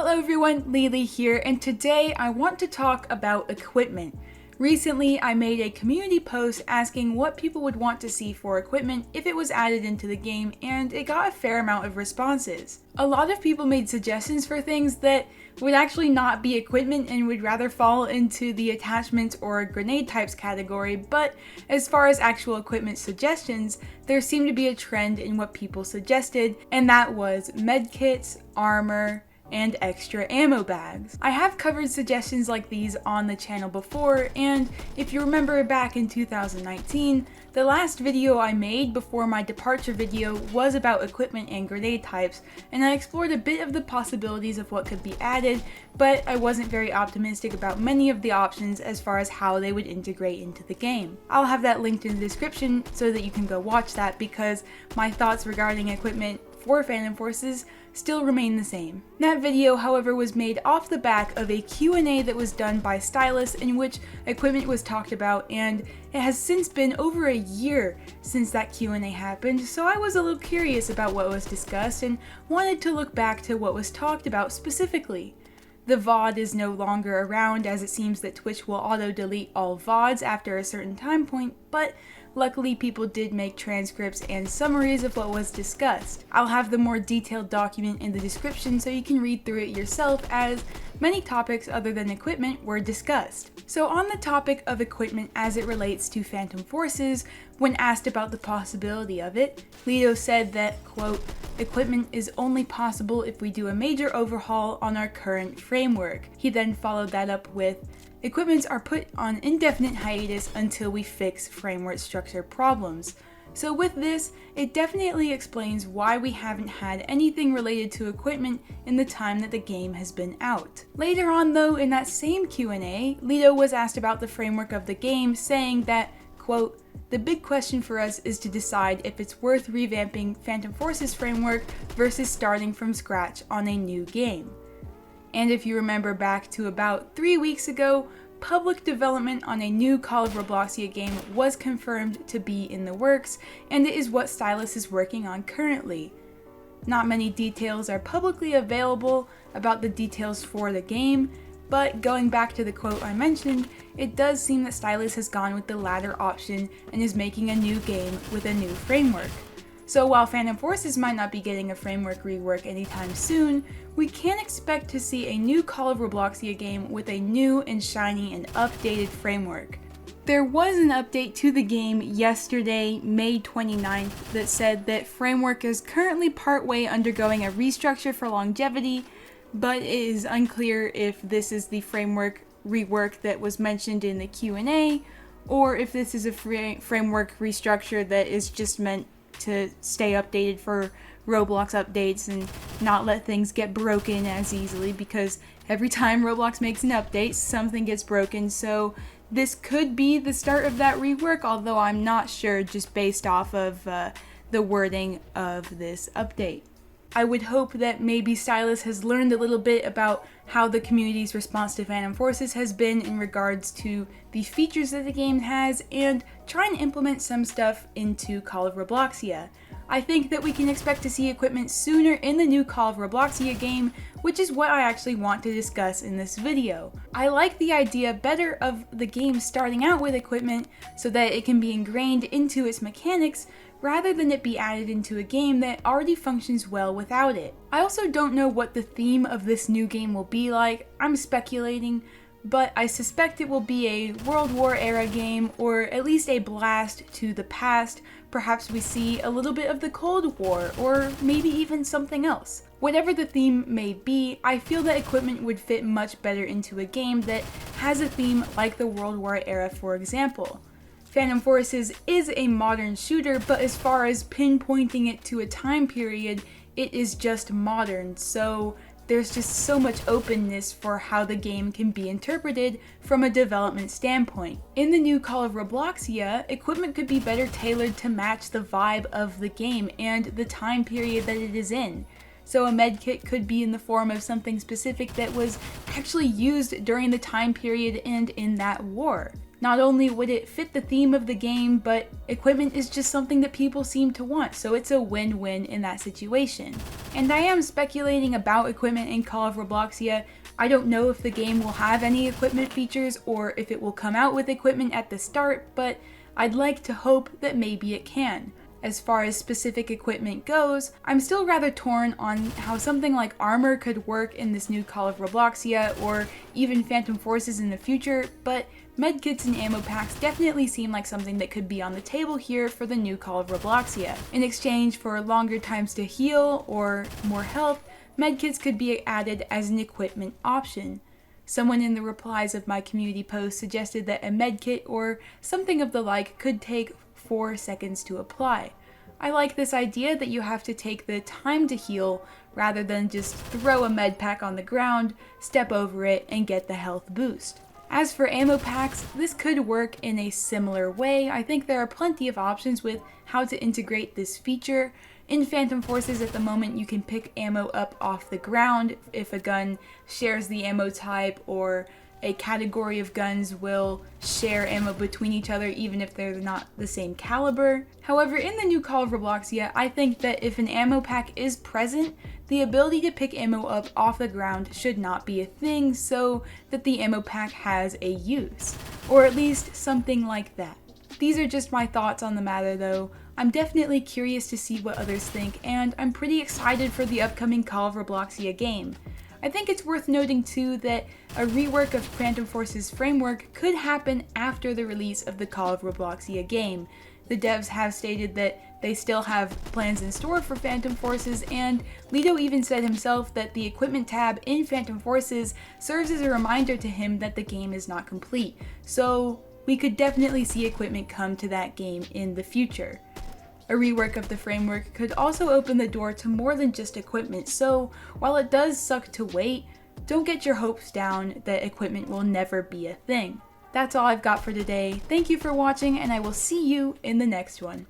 Hello everyone, Lakey here, and today I want to talk about equipment. Recently, I made a community post asking what people would want to see for equipment if it was added into the game, and it got a fair amount of responses. A lot of people made suggestions for things that would actually not be equipment and would rather fall into the attachments or grenade types category, but as far as actual equipment suggestions, there seemed to be a trend in what people suggested, and that was medkits, armor, and extra ammo bags. I have covered suggestions like these on the channel before, and if you remember back in 2019, the last video I made before my departure video was about equipment and grenade types, and I explored a bit of the possibilities of what could be added, but I wasn't very optimistic about many of the options as far as how they would integrate into the game. I'll have that linked in the description so that you can go watch that, because my thoughts regarding equipment for Phantom Forces still remain the same. That video, however, was made off the back of a Q&A that was done by Stylus in which equipment was talked about, and it has since been over a year since that Q&A happened, so I was a little curious about what was discussed and wanted to look back to what was talked about specifically. The VOD is no longer around, as it seems that Twitch will auto-delete all VODs after a certain time point, but luckily people did make transcripts and summaries of what was discussed. I'll have the more detailed document in the description so you can read through it yourself, as many topics other than equipment were discussed. So on the topic of equipment as it relates to Phantom Forces, when asked about the possibility of it, Lido said that, quote, "Equipment is only possible if we do a major overhaul on our current framework." He then followed that up with, "Equipments are put on indefinite hiatus until we fix framework structure problems." So with this, it definitely explains why we haven't had anything related to equipment in the time that the game has been out. Later on though, in that same Q&A, Lido was asked about the framework of the game, saying that, quote, "The big question for us is to decide if it's worth revamping Phantom Forces framework versus starting from scratch on a new game." And if you remember back to about 3 weeks ago, public development on a new Call of Robloxia game was confirmed to be in the works, and it is what Stylus is working on currently. Not many details are publicly available about the details for the game, but going back to the quote I mentioned, it does seem that Stylus has gone with the latter option and is making a new game with a new framework. So while Phantom Forces might not be getting a framework rework anytime soon, we can expect to see a new Call of Robloxia game with a new and shiny and updated framework. There was an update to the game yesterday, May 29th, that said that framework is currently partway undergoing a restructure for longevity, but it is unclear if this is the framework rework that was mentioned in the Q&A, or if this is a framework restructure that is just meant to stay updated for Roblox updates and not let things get broken as easily, because every time Roblox makes an update, something gets broken. So this could be the start of that rework, although I'm not sure just based off of the wording of this update. I would hope that maybe Stylus has learned a little bit about how the community's response to Phantom Forces has been in regards to the features that the game has, and try and implement some stuff into Call of Robloxia. I think that we can expect to see equipment sooner in the new Call of Robloxia game, which is what I actually want to discuss in this video. I like the idea better of the game starting out with equipment so that it can be ingrained into its mechanics, rather than it be added into a game that already functions well without it. I also don't know what the theme of this new game will be like. I'm speculating, but I suspect it will be a World War era game, or at least a blast to the past. Perhaps we see a little bit of the Cold War, or maybe even something else. Whatever the theme may be, I feel that equipment would fit much better into a game that has a theme like the World War era, for example. Phantom Forces is a modern shooter, but as far as pinpointing it to a time period, it is just modern, so there's just so much openness for how the game can be interpreted from a development standpoint. In the new Call of Robloxia, equipment could be better tailored to match the vibe of the game and the time period that it is in. So a medkit could be in the form of something specific that was actually used during the time period and in that war. Not only would it fit the theme of the game, but equipment is just something that people seem to want, so it's a win-win in that situation. And I am speculating about equipment in Call of Robloxia. I don't know if the game will have any equipment features or if it will come out with equipment at the start, but I'd like to hope that maybe it can. As far as specific equipment goes, I'm still rather torn on how something like armor could work in this new Call of Robloxia or even Phantom Forces in the future, but medkits and ammo packs definitely seem like something that could be on the table here for the new Call of Robloxia. In exchange for longer times to heal or more health, medkits could be added as an equipment option. Someone in the replies of my community post suggested that a medkit or something of the like could take 4 seconds to apply. I like this idea that you have to take the time to heal rather than just throw a med pack on the ground, step over it, and get the health boost. As for ammo packs, this could work in a similar way. I think there are plenty of options with how to integrate this feature. In Phantom Forces at the moment, you can pick ammo up off the ground if a gun shares the ammo type, or a category of guns will share ammo between each other even if they're not the same caliber. However, in the new Call of Robloxia, I think that if an ammo pack is present, the ability to pick ammo up off the ground should not be a thing, so that the ammo pack has a use, or at least something like that. These are just my thoughts on the matter though. I'm definitely curious to see what others think, and I'm pretty excited for the upcoming Call of Robloxia game. I think it's worth noting too that a rework of Phantom Forces framework could happen after the release of the Call of Robloxia game. The devs have stated that they still have plans in store for Phantom Forces, and Lido even said himself that the equipment tab in Phantom Forces serves as a reminder to him that the game is not complete, so we could definitely see equipment come to that game in the future. A rework of the framework could also open the door to more than just equipment, so while it does suck to wait, don't get your hopes down that equipment will never be a thing. That's all I've got for today. Thank you for watching, and I will see you in the next one.